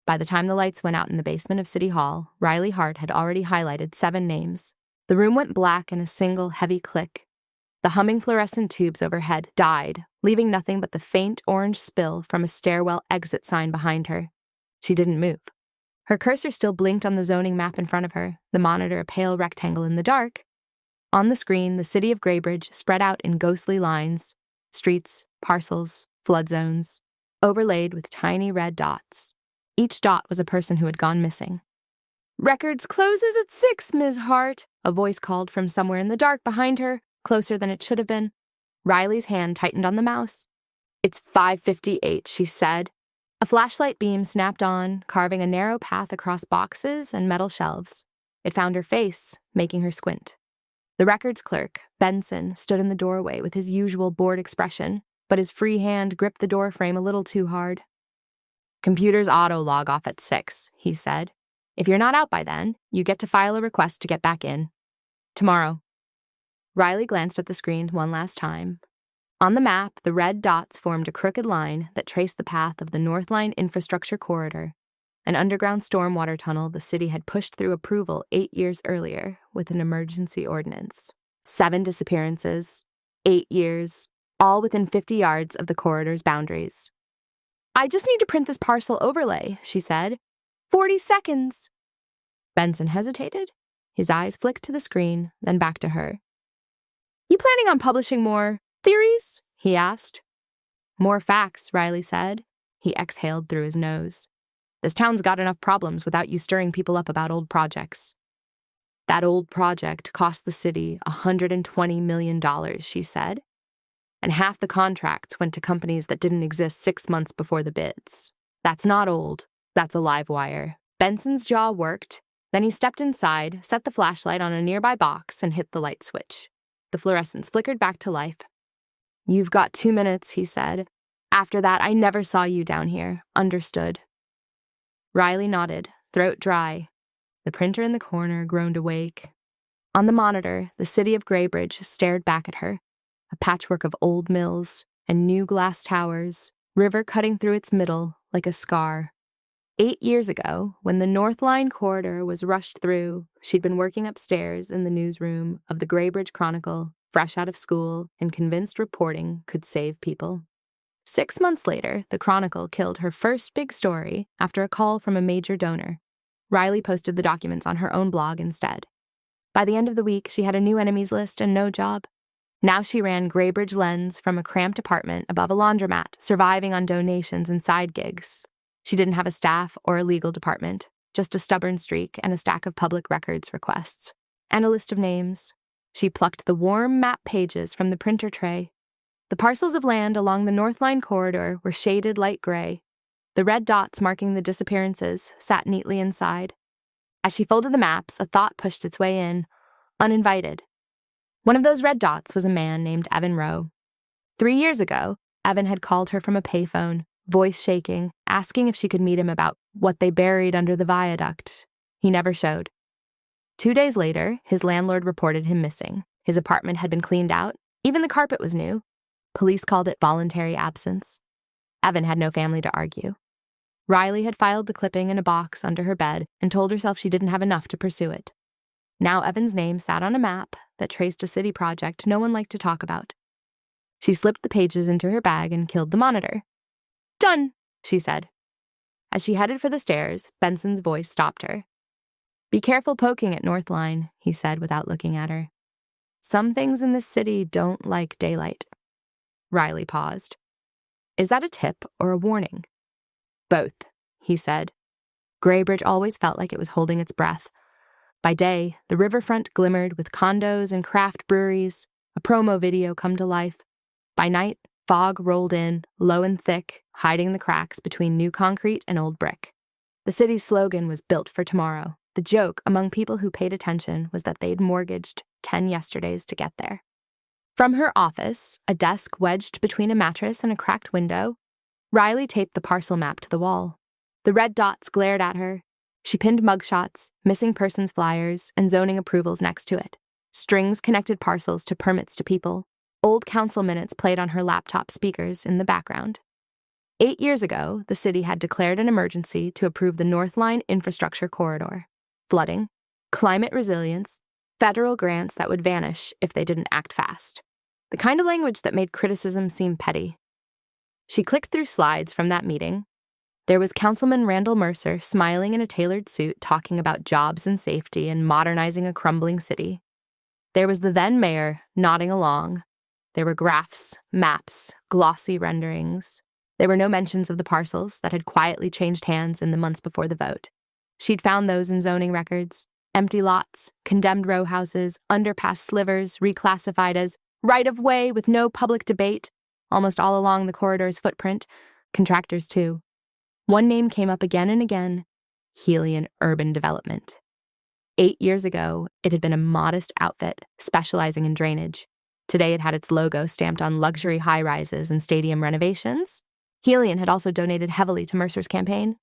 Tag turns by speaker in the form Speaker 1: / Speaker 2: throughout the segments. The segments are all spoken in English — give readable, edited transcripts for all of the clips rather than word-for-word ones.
Speaker 1: By the time the lights went out in the basement of City Hall, Riley Hart had already highlighted 7 names. The room went black in a single heavy click. The humming fluorescent tubes overhead died, leaving nothing but the faint orange spill from a stairwell exit sign behind her. She didn't move. Her cursor still blinked on the zoning map in front of her, the monitor a pale rectangle in the dark. On the screen, the city of Greybridge spread out in ghostly lines, streets, parcels, flood zones, overlaid with tiny red dots. Each dot was a person who had gone missing. "Records closes at 6, Ms. Hart," a voice called from somewhere in the dark behind her, closer than it should have been. Riley's hand tightened on the mouse. "It's 5:58, she said. A flashlight beam snapped on, carving a narrow path across boxes and metal shelves. It found her face, making her squint. The records clerk, Benson, stood in the doorway with his usual bored expression, but his free hand gripped the doorframe a little too hard. "Computers auto-log off at 6, he said. "If you're not out by then, you get to file a request to get back in. Tomorrow." Riley glanced at the screen one last time. On the map, the red dots formed a crooked line that traced the path of the Northline Infrastructure Corridor, an underground stormwater tunnel the city had pushed through approval 8 years earlier with an emergency ordinance. 7 disappearances, 8 years, all within 50 yards of the corridor's boundaries. "I just need to print this parcel overlay," she said. 40 seconds. Benson hesitated. His eyes flicked to the screen, then back to her. "You planning on publishing more theories?" he asked. "More facts," Riley said. He exhaled through his nose. "This town's got enough problems without you stirring people up about old projects." "That old project cost the city $120 million, she said. "And half the contracts went to companies that didn't exist 6 months before the bids. That's not old. That's a live wire." Benson's jaw worked. Then he stepped inside, set the flashlight on a nearby box, and hit the light switch. The fluorescence flickered back to life. "You've got 2 minutes, he said. "After that, I never saw you down here. Understood?" Riley nodded, throat dry. The printer in the corner groaned awake. On the monitor, the city of Greybridge stared back at her, a patchwork of old mills and new glass towers, river cutting through its middle like a scar. 8 years ago, when the Northline Corridor was rushed through, she'd been working upstairs in the newsroom of the Greybridge Chronicle, fresh out of school and convinced reporting could save people. 6 months later, the Chronicle killed her first big story after a call from a major donor. Riley posted the documents on her own blog instead. By the end of the week, she had a new enemies list and no job. Now she ran Greybridge Lens from a cramped apartment above a laundromat, surviving on donations and side gigs. She didn't have a staff or a legal department, just a stubborn streak and a stack of public records requests. And a list of names. She plucked the warm map pages from the printer tray. The parcels of land along the Northline Corridor were shaded light gray. The red dots marking the disappearances sat neatly inside. As she folded the maps, a thought pushed its way in, uninvited. One of those red dots was a man named Evan Rowe. 3 years ago, Evan had called her from a payphone, voice shaking, asking if she could meet him about what they buried under the viaduct. He never showed. 2 days later, his landlord reported him missing. His apartment had been cleaned out. Even the carpet was new. Police called it voluntary absence. Evan had no family to argue. Riley had filed the clipping in a box under her bed and told herself she didn't have enough to pursue it. Now Evan's name sat on a map that traced a city project no one liked to talk about. She slipped the pages into her bag and killed the monitor. "Done," she said. As she headed for the stairs, Benson's voice stopped her. "Be careful poking at Northline," he said without looking at her. "Some things in this city don't like daylight." Riley paused. "Is that a tip or a warning?" "Both," he said. Greybridge always felt like it was holding its breath. By day, the riverfront glimmered with condos and craft breweries, a promo video come to life. By night, fog rolled in, low and thick, hiding the cracks between new concrete and old brick. The city's slogan was built for tomorrow. The joke among people who paid attention was that they'd mortgaged 10 yesterdays to get there. From her office, a desk wedged between a mattress and a cracked window, Riley taped the parcel map to the wall. The red dots glared at her. She pinned mugshots, missing persons flyers, and zoning approvals next to it. Strings connected parcels to permits to people. Old council minutes played on her laptop speakers in the background. 8 years ago, the city had declared an emergency to approve the Northline Infrastructure Corridor. Flooding, climate resilience, federal grants that would vanish if they didn't act fast. The kind of language that made criticism seem petty. She clicked through slides from that meeting. There was Councilman Randall Mercer smiling in a tailored suit talking about jobs and safety and modernizing a crumbling city. There was the then mayor nodding along. There were graphs, maps, glossy renderings. There were no mentions of the parcels that had quietly changed hands in the months before the vote. She'd found those in zoning records: empty lots, condemned row houses, underpass slivers reclassified as right-of-way with no public debate, almost all along the corridor's footprint, contractors too. One name came up again and again: Helion Urban Development. 8 years ago, it had been a modest outfit specializing in drainage. Today it had its logo stamped on luxury high-rises and stadium renovations. Helion had also donated heavily to Mercer's campaign.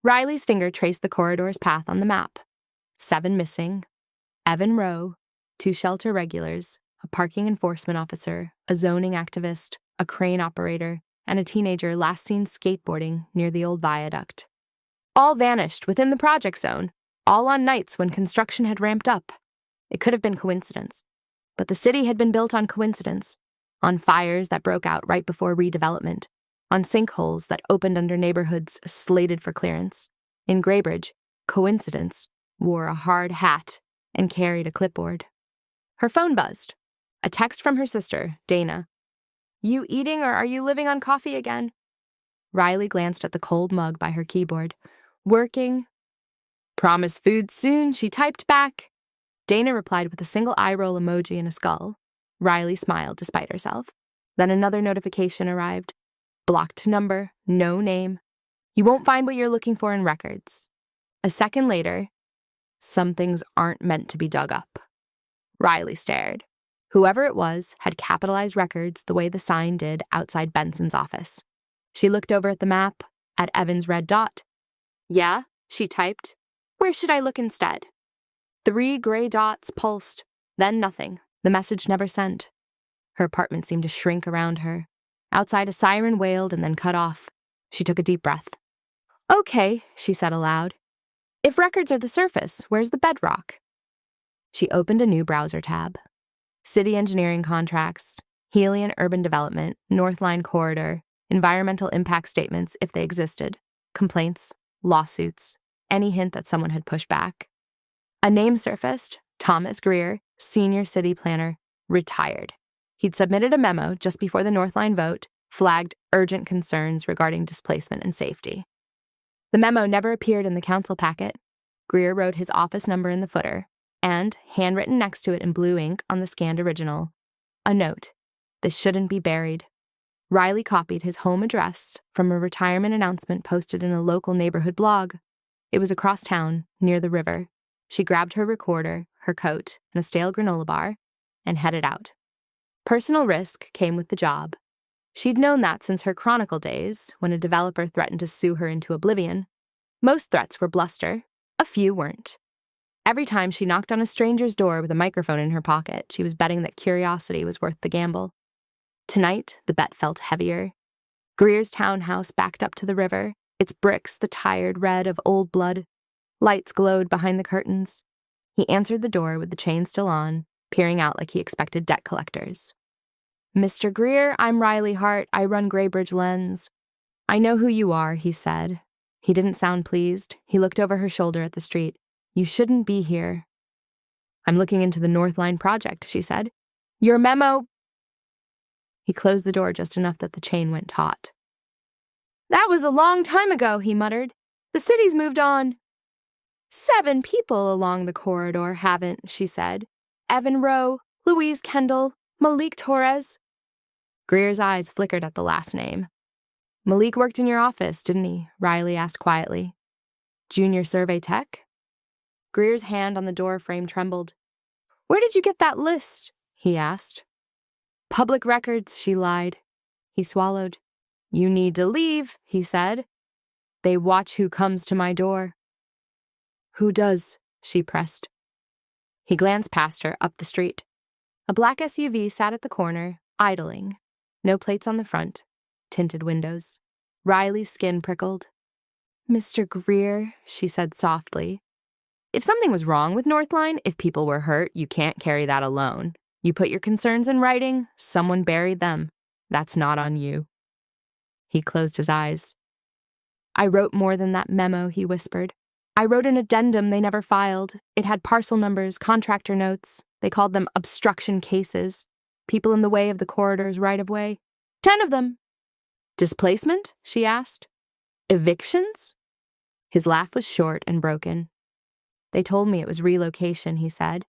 Speaker 1: Riley's finger traced the corridor's path on the map. 7 missing: Evan Rowe, 2 shelter regulars, a parking enforcement officer, a zoning activist, a crane operator, and a teenager last seen skateboarding near the old viaduct. All vanished within the project zone, all on nights when construction had ramped up. It could have been coincidence, but the city had been built on coincidence, on fires that broke out right before redevelopment, on sinkholes that opened under neighborhoods slated for clearance. In Greybridge, coincidence wore a hard hat and carried a clipboard. Her phone buzzed. A text from her sister, Dana. "You eating or are you living on coffee again?" Riley glanced at the cold mug by her keyboard. "Working." "Promise food soon," she typed back. Dana replied with a single eye roll emoji and a skull. Riley smiled despite herself. Then another notification arrived. Blocked number, no name. "You won't find what you're looking for in records." A second later, "Some things aren't meant to be dug up." Riley stared. Whoever it was had capitalized records the way the sign did outside Benson's office. She looked over at the map, at Evan's red dot. "Yeah," she typed. "Where should I look instead?" 3 gray dots pulsed, then nothing. The message never sent. Her apartment seemed to shrink around her. Outside, a siren wailed and then cut off. She took a deep breath. "Okay," she said aloud. "If records are the surface, where's the bedrock?" She opened a new browser tab. City engineering contracts, Helion Urban Development, Northline Corridor, environmental impact statements if they existed, complaints, lawsuits, any hint that someone had pushed back. A name surfaced: Thomas Greer, senior city planner, retired. He'd submitted a memo just before the Northline vote, flagged urgent concerns regarding displacement and safety. The memo never appeared in the council packet. Greer wrote his office number in the footer, and, handwritten next to it in blue ink on the scanned original, a note: "This shouldn't be buried." Riley copied his home address from a retirement announcement posted in a local neighborhood blog. It was across town, near the river. She grabbed her recorder, her coat, and a stale granola bar, and headed out. Personal risk came with the job. She'd known that since her Chronicle days, when a developer threatened to sue her into oblivion. Most threats were bluster. A few weren't. Every time she knocked on a stranger's door with a microphone in her pocket, she was betting that curiosity was worth the gamble. Tonight, the bet felt heavier. Greer's townhouse backed up to the river, its bricks the tired red of old blood. Lights glowed behind the curtains. He answered the door with the chain still on, peering out like he expected debt collectors. "Mr. Greer, I'm Riley Hart. I run Greybridge Lens." "I know who you are," he said. He didn't sound pleased. He looked over her shoulder at the street. "You shouldn't be here." "I'm looking into the Northline project," she said. "Your memo—" He closed the door just enough that the chain went taut. "That was a long time ago," he muttered. "The city's moved on." 7 people along the corridor haven't," she said. "Evan Rowe, Louise Kendall, Malik Torres." Greer's eyes flickered at the last name. "Malik worked in your office, didn't he?" Riley asked quietly. "Junior survey tech?" Greer's hand on the door frame trembled. "Where did you get that list?" he asked. "Public records," she lied. He swallowed. "You need to leave," he said. "They watch who comes to my door." "Who does?" she pressed. He glanced past her, up the street. A black SUV sat at the corner, idling. No plates on the front, tinted windows. Riley's skin prickled. "Mr. Greer," she said softly, "if something was wrong with Northline, if people were hurt, you can't carry that alone. You put your concerns in writing, someone buried them. That's not on you." He closed his eyes. "I wrote more than that memo," he whispered. "I wrote an addendum they never filed. It had parcel numbers, contractor notes. They called them obstruction cases. People in the way of the corridor's right-of-way. 10 of them." "Displacement?" she asked. "Evictions?" His laugh was short and broken. "They told me it was relocation," he said.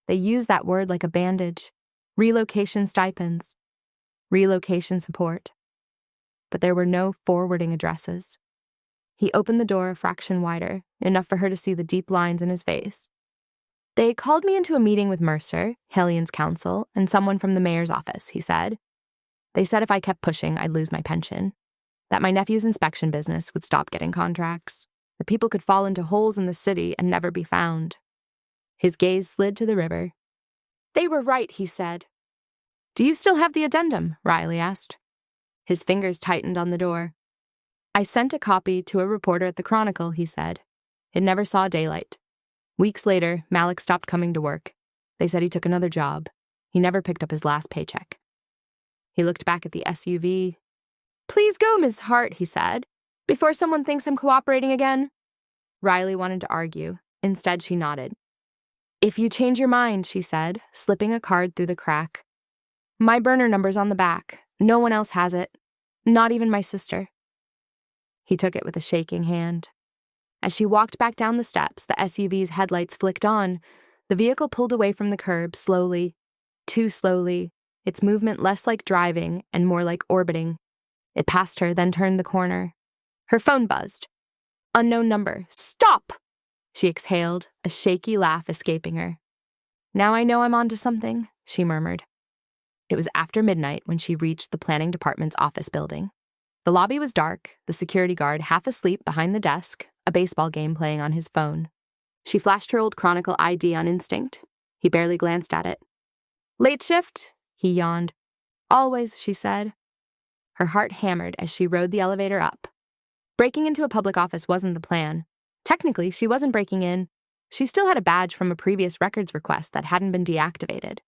Speaker 1: "They used that word like a bandage. Relocation stipends. Relocation support." But there were no forwarding addresses. He opened the door a fraction wider, enough for her to see the deep lines in his face. "They called me into a meeting with Mercer, Helion's counsel, and someone from the mayor's office," he said. "They said if I kept pushing, I'd lose my pension. That my nephew's inspection business would stop getting contracts. That people could fall into holes in the city and never be found." His gaze slid to the river. "They were right," he said. "Do you still have the addendum?" Riley asked. His fingers tightened on the door. "I sent a copy to a reporter at the Chronicle," he said. "It never saw daylight. Weeks later, Malik stopped coming to work. They said he took another job. He never picked up his last paycheck." He looked back at the SUV. "Please go, Miss Hart," he said, "before someone thinks I'm cooperating again." Riley wanted to argue. Instead, she nodded. "If you change your mind," she said, slipping a card through the crack. "My burner number's on the back. No one else has it. Not even my sister." He took it with a shaking hand. As she walked back down the steps, the SUV's headlights flicked on. The vehicle pulled away from the curb slowly, too slowly, its movement less like driving and more like orbiting. It passed her, then turned the corner. Her phone buzzed. Unknown number. "Stop!" She exhaled, a shaky laugh escaping her. "Now I know I'm onto something," she murmured. It was after midnight when she reached the planning department's office building. The lobby was dark, the security guard half asleep behind the desk, a baseball game playing on his phone. She flashed her old Chronicle ID on instinct. He barely glanced at it. "Late shift?" He yawned. "Always," she said. Her heart hammered as she rode the elevator up. Breaking into a public office wasn't the plan. Technically, she wasn't breaking in. She still had a badge from a previous records request that hadn't been deactivated.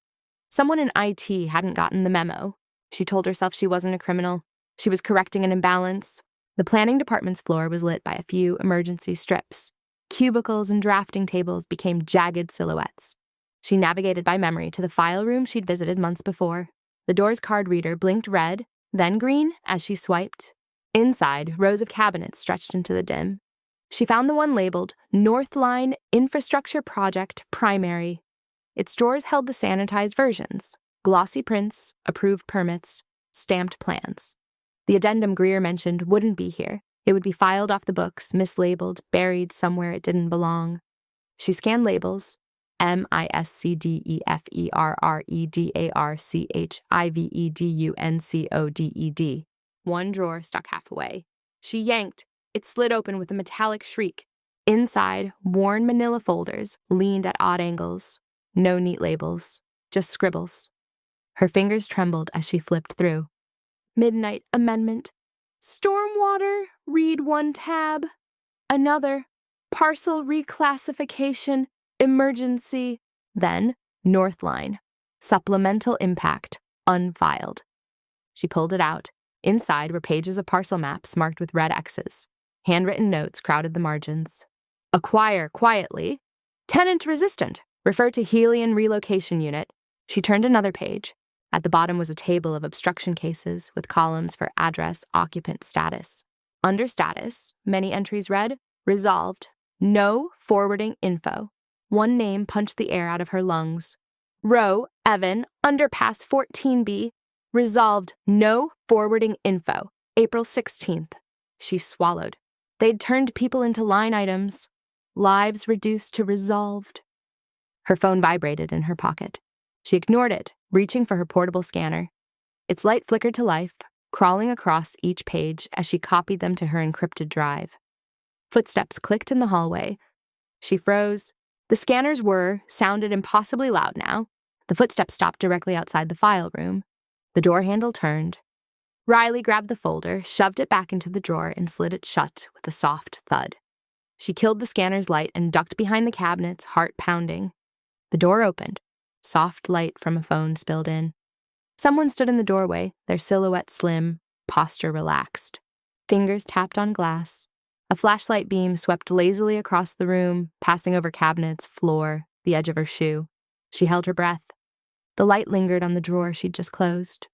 Speaker 1: Someone in IT hadn't gotten the memo. She told herself she wasn't a criminal. She was correcting an imbalance. The planning department's floor was lit by a few emergency strips. Cubicles and drafting tables became jagged silhouettes. She navigated by memory to the file room she'd visited months before. The door's card reader blinked red, then green as she swiped. Inside, rows of cabinets stretched into the dim. She found the one labeled Northline Infrastructure Project Primary. Its drawers held the sanitized versions, glossy prints, approved permits, stamped plans. The addendum Greer mentioned wouldn't be here. It would be filed off the books, mislabeled, buried somewhere it didn't belong. She scanned labels, MISCDEFERREDARCHIVEDUNCODED. One drawer stuck half away. She yanked. It slid open with a metallic shriek. Inside, worn manila folders leaned at odd angles. No neat labels, just scribbles. Her fingers trembled as she flipped through. Midnight Amendment. Stormwater, read one tab. Another, parcel reclassification, emergency. Then, Northline, supplemental impact, unfiled. She pulled it out. Inside were pages of parcel maps marked with red X's. Handwritten notes crowded the margins. Acquire quietly. Tenant resistant. Refer to Helion relocation unit. She turned another page. At the bottom was a table of obstruction cases with columns for address, occupant, status. Under status, many entries read, resolved, no forwarding info. One name punched the air out of her lungs. Roe, Evan, underpass 14B, resolved, no forwarding info. April 16th. She swallowed. They'd turned people into line items. Lives reduced to resolved. Her phone vibrated in her pocket. She ignored it, reaching for her portable scanner. Its light flickered to life, crawling across each page as she copied them to her encrypted drive. Footsteps clicked in the hallway. She froze. The scanner's whir sounded impossibly loud now. The footsteps stopped directly outside the file room. The door handle turned. Riley grabbed the folder, shoved it back into the drawer, and slid it shut with a soft thud. She killed the scanner's light and ducked behind the cabinets, heart pounding. The door opened. Soft light from a phone spilled in. Someone stood in the doorway, their silhouette slim, posture relaxed. Fingers tapped on glass. A flashlight beam swept lazily across the room, passing over cabinets, floor, the edge of her shoe. She held her breath. The light lingered on the drawer she'd just closed.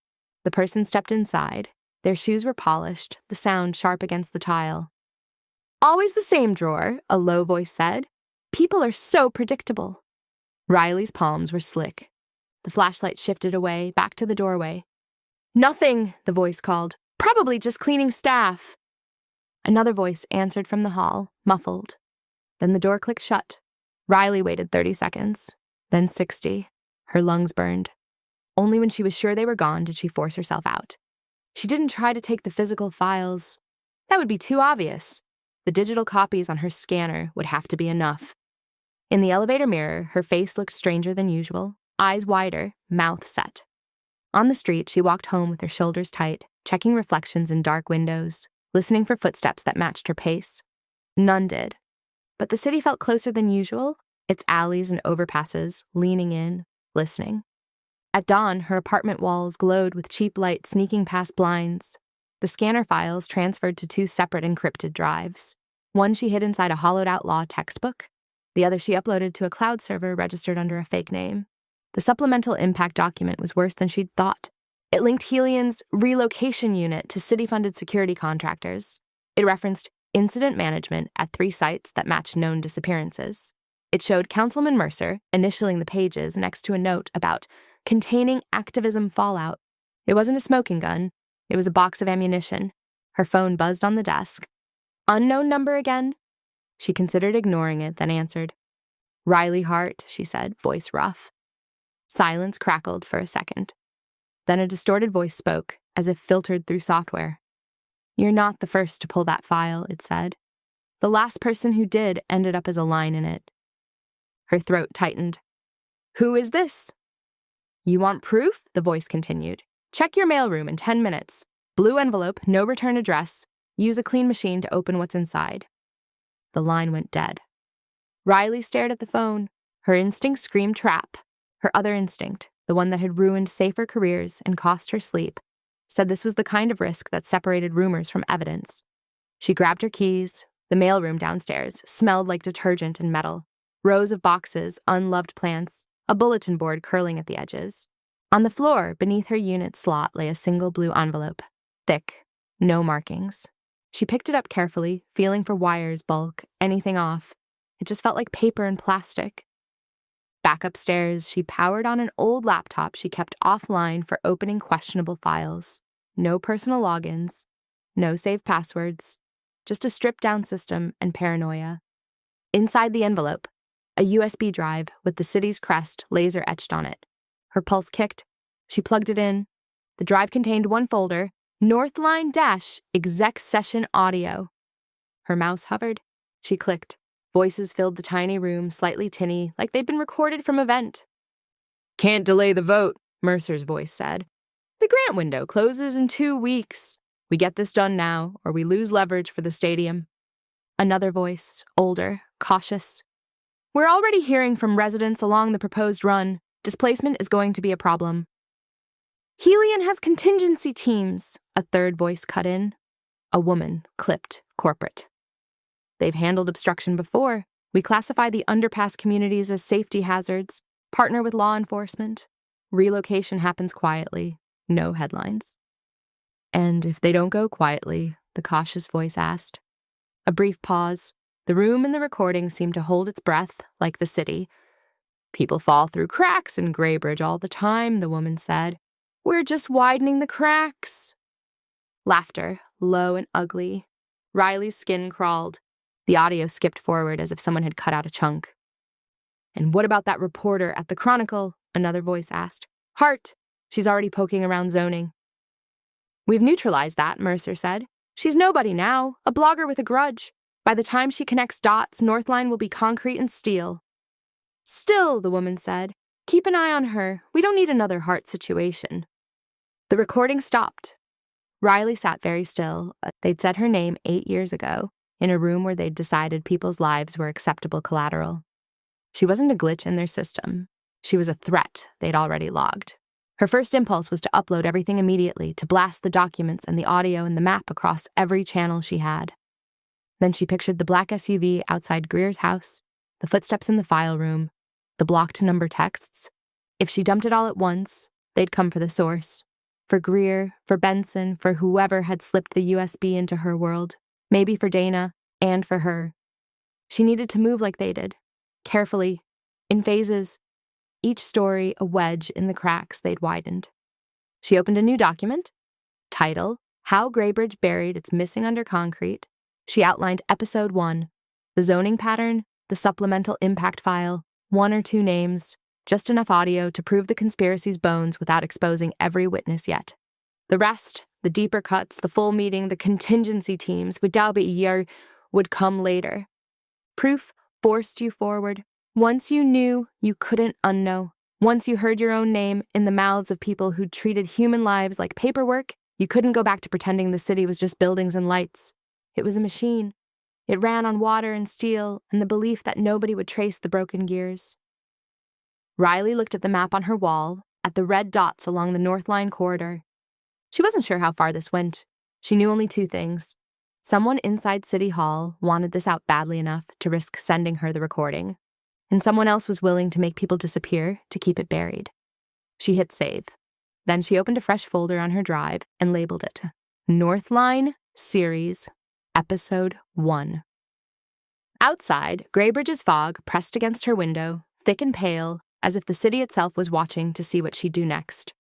Speaker 1: The person stepped inside. Their shoes were polished, the sound sharp against the tile. "Always the same drawer," a low voice said. "People are so predictable." Riley's palms were slick. The flashlight shifted away, back to the doorway. "Nothing," the voice called. "Probably just cleaning staff." Another voice answered from the hall, muffled. Then the door clicked shut. Riley waited 30 seconds, then 60. Her lungs burned. Only when she was sure they were gone did she force herself out. She didn't try to take the physical files. That would be too obvious. The digital copies on her scanner would have to be enough. In the elevator mirror, her face looked stranger than usual, eyes wider, mouth set. On the street, she walked home with her shoulders tight, checking reflections in dark windows, listening for footsteps that matched her pace. None did. But the city felt closer than usual, its alleys and overpasses, leaning in, listening. At dawn, her apartment walls glowed with cheap light sneaking past blinds. The scanner files transferred to 2 separate encrypted drives. One she hid inside a hollowed-out law textbook. The other she uploaded to a cloud server registered under a fake name. The supplemental impact document was worse than she'd thought. It linked Helion's relocation unit to city-funded security contractors. It referenced incident management at 3 sites that matched known disappearances. It showed Councilman Mercer initialing the pages next to a note about containing activism fallout. It wasn't a smoking gun. It was a box of ammunition. Her phone buzzed on the desk. Unknown number again? She considered ignoring it, then answered. "Riley Hart," she said, voice rough. Silence crackled for a second. Then a distorted voice spoke, as if filtered through software. "You're not the first to pull that file," it said. "The last person who did ended up as a line in it." Her throat tightened. "Who is this?" "You want proof?" the voice continued. "Check your mailroom in 10 minutes. Blue envelope, no return address. Use a clean machine to open what's inside." The line went dead. Riley stared at the phone. Her instinct screamed trap. Her other instinct, the one that had ruined safer careers and cost her sleep, said this was the kind of risk that separated rumors from evidence. She grabbed her keys. The mailroom downstairs smelled like detergent and metal. Rows of boxes, unloved plants, a bulletin board curling at the edges. On the floor, beneath her unit slot, lay a single blue envelope. Thick, no markings. She picked it up carefully, feeling for wires, bulk, anything off. It just felt like paper and plastic. Back upstairs, she powered on an old laptop she kept offline for opening questionable files. No personal logins, no saved passwords, just a stripped-down system and paranoia. Inside the envelope, a USB drive with the city's crest laser-etched on it. Her pulse kicked. She plugged it in. The drive contained one folder, Northline-Exec Session Audio. Her mouse hovered. She clicked. Voices filled the tiny room, slightly tinny, like they'd been recorded from a vent. "Can't delay the vote," Mercer's voice said. "The grant window closes in 2 weeks. We get this done now, or we lose leverage for the stadium." Another voice, older, cautious. "We're already hearing from residents along the proposed run. Displacement is going to be a problem." "Helion has contingency teams," a third voice cut in. A woman, clipped, corporate. "They've handled obstruction before. We classify the underpass communities as safety hazards, partner with law enforcement. Relocation happens quietly, no headlines." "And if they don't go quietly?" the cautious voice asked. A brief pause. The room and the recording seemed to hold its breath, like the city. "People fall through cracks in Greybridge all the time," the woman said. "We're just widening the cracks." Laughter, low and ugly. Riley's skin crawled. The audio skipped forward as if someone had cut out a chunk. "And what about that reporter at the Chronicle?" another voice asked. "Hart. She's already poking around zoning." "We've neutralized that," Mercer said. "She's nobody now, a blogger with a grudge. By the time she connects dots, Northline will be concrete and steel." "Still," the woman said, "keep an eye on her. We don't need another Hart situation." The recording stopped. Riley sat very still. They'd said her name 8 years ago, in a room where they'd decided people's lives were acceptable collateral. She wasn't a glitch in their system. She was a threat they'd already logged. Her first impulse was to upload everything immediately, to blast the documents and the audio and the map across every channel she had. Then she pictured the black SUV outside Greer's house, the footsteps in the file room, the blocked number texts. If she dumped it all at once, they'd come for the source. For Greer, for Benson, for whoever had slipped the USB into her world, maybe for Dana, and for her. She needed to move like they did, carefully, in phases, each story a wedge in the cracks they'd widened. She opened a new document. Title, How Greybridge Buried Its Missing Under Concrete. She outlined Episode 1, the zoning pattern, the supplemental impact file, 1 or 2 names, just enough audio to prove the conspiracy's bones without exposing every witness yet. The rest, the deeper cuts, the full meeting, the contingency teams, would come later. Proof forced you forward. Once you knew, you couldn't unknow. Once you heard your own name in the mouths of people who'd treated human lives like paperwork, you couldn't go back to pretending the city was just buildings and lights. It was a machine. It ran on water and steel and the belief that nobody would trace the broken gears. Riley looked at the map on her wall, at the red dots along the Northline Corridor. She wasn't sure how far this went. She knew only 2 things. Someone inside City Hall wanted this out badly enough to risk sending her the recording, and someone else was willing to make people disappear to keep it buried. She hit save. Then she opened a fresh folder on her drive and labeled it Northline Series, Episode 1. Outside, Greybridge's fog pressed against her window, thick and pale, as if the city itself was watching to see what she'd do next.